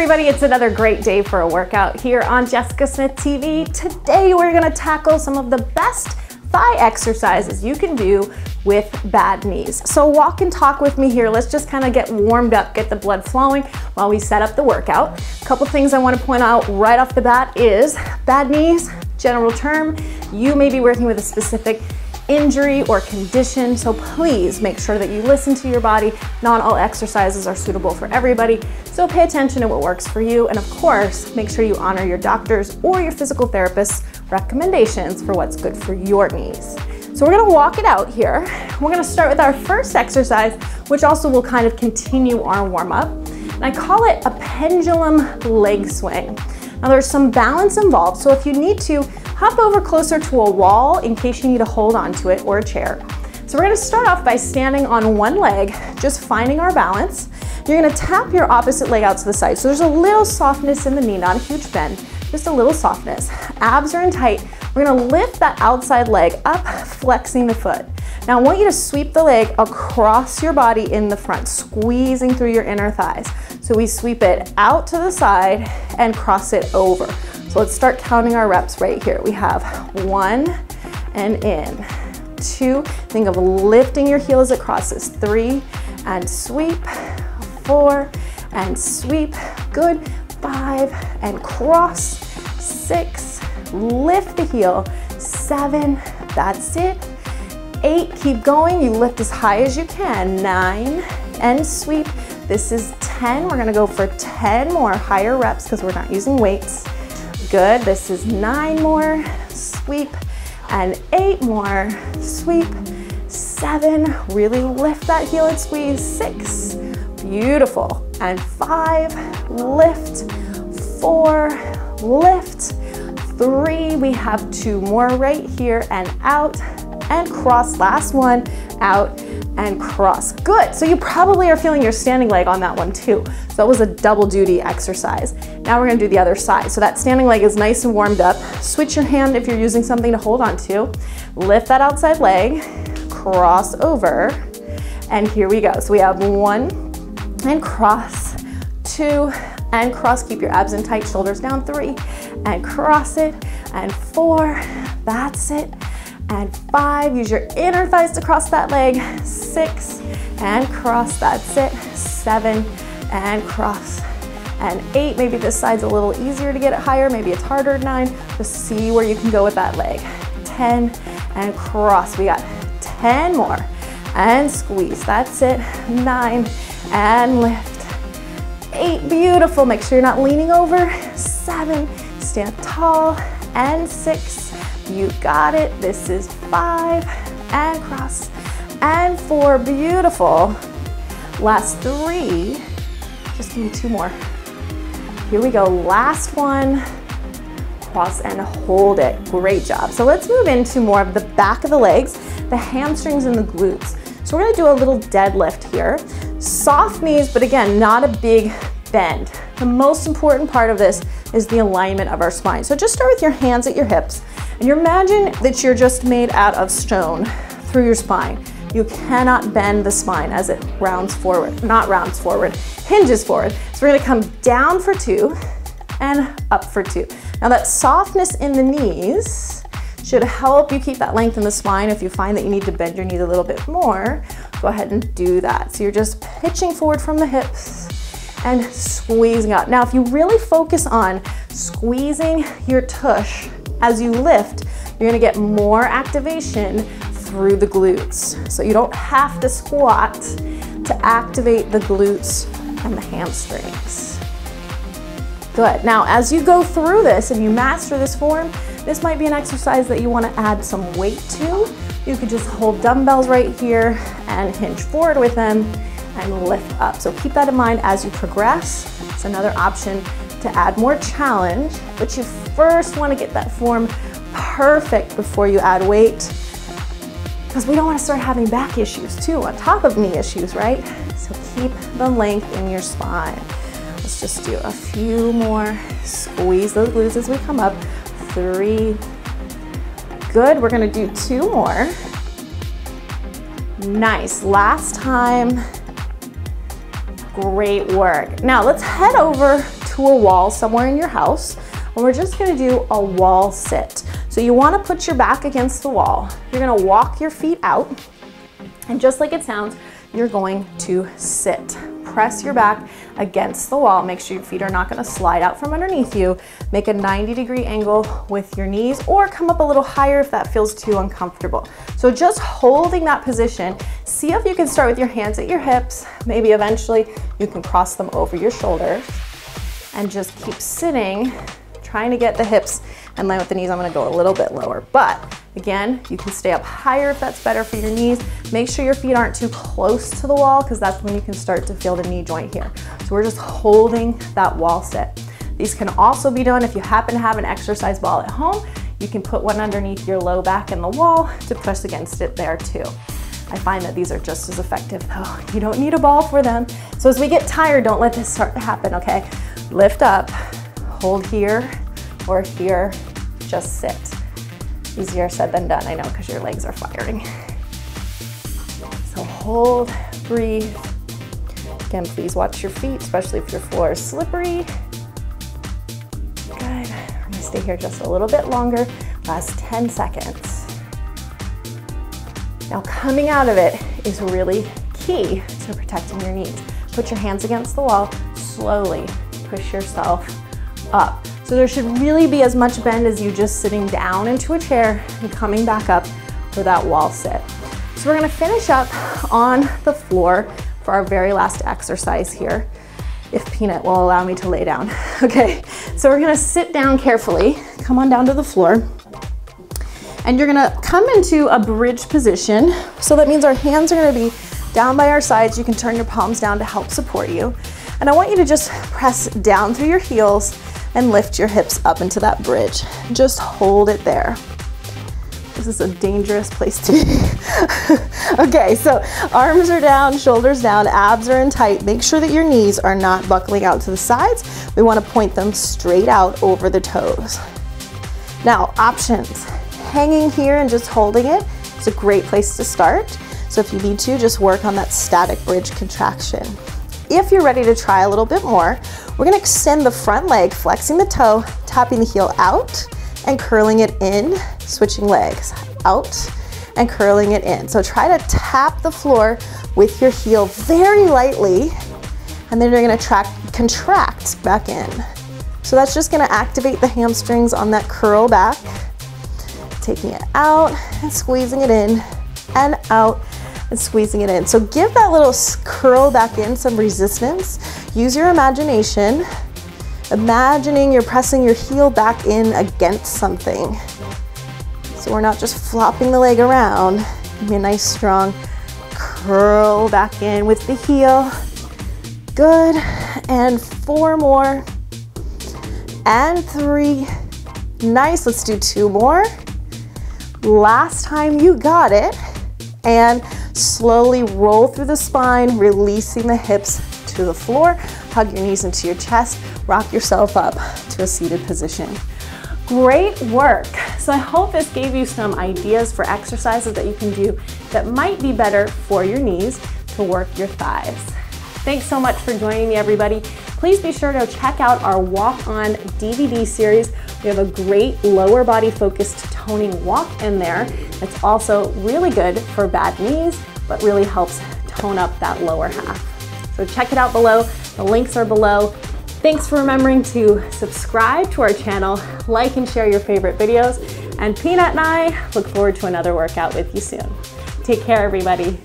everybody, it's another great day for a workout here on Jessica Smith TV. Today we're gonna tackle some of the best thigh exercises you can do with bad knees. So walk and talk with me here. Let's just kind of get warmed up, get the blood flowing while we set up the workout. A couple things I want to point out right off the bat is bad knees, general term. You may be working with a specific injury or condition, so please make sure that you listen to your body. Not all exercises are suitable for everybody, so pay attention to what works for you, and of course, make sure you honor your doctor's or your physical therapist's recommendations for what's good for your knees. So we're gonna walk it out here. We're gonna start with our first exercise, which also will kind of continue our warm-up, and I call it a pendulum leg swing. Now there's some balance involved, so if you need to, hop over closer to a wall in case you need to hold on to it, or a chair. So we're gonna start off by standing on one leg, just finding our balance. You're gonna tap your opposite leg out to the side. So there's a little softness in the knee, not a huge bend, just a little softness. Abs are in tight. We're gonna lift that outside leg up, flexing the foot. Now I want you to sweep the leg across your body in the front, squeezing through your inner thighs. So we sweep it out to the side and cross it over. So let's start counting our reps right here. We have 1 and in, 2, think of lifting your heel as it crosses, 3 and sweep, 4 and sweep, good, 5 and cross, 6, lift the heel, 7, that's it, 8, keep going, you lift as high as you can, 9 and sweep, this is 10, we're gonna go for 10 more higher reps because we're not using weights. Good, this is 9 more, sweep, and 8 more, sweep, 7, really lift that heel and squeeze, 6, beautiful, and 5, lift, 4, lift, 3, we have 2 more right here, and out, and cross, last one, out, and cross. Good, so you probably are feeling your standing leg on that one too. So that was a double duty exercise. Now we're gonna do the other side. So that standing leg is nice and warmed up. Switch your hand if you're using something to hold on to. Lift that outside leg, cross over, and here we go. So we have 1 and cross, 2 and cross, keep your abs in tight, shoulders down, 3 and cross it, and 4, that's it, and 5, use your inner thighs to cross that leg, 6 and cross, that's it, 7 and cross, and 8, maybe this side's a little easier to get it higher, maybe it's harder, 9, just see where you can go with that leg, 10 and cross, we got 10 more, and squeeze, that's it, 9 and lift, 8, beautiful, make sure you're not leaning over, 7, stand tall, and 6, you got it, this is 5, and cross, and 4, beautiful, last 3, just give me 2 more, here we go, last one, cross and hold it, great job. So let's move into more of the back of the legs, the hamstrings and the glutes. So we're gonna do a little deadlift here, soft knees, but again, not a big bend. The most important part of this is the alignment of our spine. So just start with your hands at your hips, and you imagine that you're just made out of stone through your spine. You cannot bend the spine as it rounds forward, not rounds forward, hinges forward. So we're gonna come down for 2 and up for 2. Now that softness in the knees should help you keep that length in the spine. If you find that you need to bend your knees a little bit more, go ahead and do that. So you're just pitching forward from the hips and squeezing out. Now if you really focus on squeezing your tush as you lift, you're gonna get more activation through the glutes. So you don't have to squat to activate the glutes and the hamstrings. Good, now as you go through this and you master this form, this might be an exercise that you wanna add some weight to. You could just hold dumbbells right here and hinge forward with them and lift up. So keep that in mind as you progress. It's another option to add more challenge, but you first wanna get that form perfect before you add weight, because we don't wanna start having back issues too, on top of knee issues, right? So keep the length in your spine. Let's just do a few more. Squeeze those glutes as we come up. 3, good, we're gonna do 2 more. Nice, last time. Great work. Now let's head over to to a wall somewhere in your house, and we're just gonna do a wall sit. So you wanna put your back against the wall. You're gonna walk your feet out, and just like it sounds, you're going to sit. Press your back against the wall. Make sure your feet are not gonna slide out from underneath you. Make a 90-degree angle with your knees, or come up a little higher if that feels too uncomfortable. So just holding that position, see if you can start with your hands at your hips. Maybe eventually you can cross them over your shoulders, and just keep sitting, trying to get the hips in line with the knees. I'm gonna go a little bit lower, but again, you can stay up higher if that's better for your knees. Make sure your feet aren't too close to the wall, because that's when you can start to feel the knee joint here. So we're just holding that wall sit. These can also be done if you happen to have an exercise ball at home. You can put one underneath your low back in the wall to push against it there too. I find that these are just as effective though. You don't need a ball for them. So as we get tired, don't let this start to happen, okay? Lift up, hold here or here, just sit. Easier said than done, I know, because your legs are firing. So hold, breathe. Again, please watch your feet, especially if your floor is slippery. Good, I'm gonna stay here just a little bit longer, last 10 seconds. Now coming out of it is really key to protecting your knees. Put your hands against the wall, slowly push yourself up. So there should really be as much bend as you just sitting down into a chair and coming back up for that wall sit. So we're gonna finish up on the floor for our very last exercise here, if Peanut will allow me to lay down. Okay, so we're gonna sit down carefully, come on down to the floor, and you're gonna come into a bridge position. So that means our hands are gonna be down by our sides. You can turn your palms down to help support you. And I want you to just press down through your heels and lift your hips up into that bridge. Just hold it there. This is a dangerous place to be. Okay, so arms are down, shoulders down, abs are in tight. Make sure that your knees are not buckling out to the sides. We want to point them straight out over the toes. Now, options. Hanging here and just holding it is a great place to start. So if you need to, just work on that static bridge contraction. If you're ready to try a little bit more, we're gonna extend the front leg, flexing the toe, tapping the heel out, and curling it in, switching legs, out, and curling it in. So try to tap the floor with your heel very lightly, and then you're gonna contract back in. So that's just gonna activate the hamstrings on that curl back, taking it out and squeezing it in, and out, and squeezing it in. So give that little curl back in some resistance. Use your imagination, imagining you're pressing your heel back in against something. So we're not just flopping the leg around. Give me a nice strong curl back in with the heel. Good, and 4 more, and 3. Nice, let's do 2 more. Last time, you got it. And slowly roll through the spine, releasing the hips to the floor. Hug your knees into your chest. Rock yourself up to a seated position. Great work. So I hope this gave you some ideas for exercises that you can do that might be better for your knees to work your thighs. Thanks so much for joining me, everybody. Please be sure to check out our Walk On DVD series. We have a great lower body focused toning walk in there. It's also really good for bad knees, but really helps tone up that lower half. So check it out below. The links are below. Thanks for remembering to subscribe to our channel, like and share your favorite videos, and Peanut and I look forward to another workout with you soon. Take care, everybody.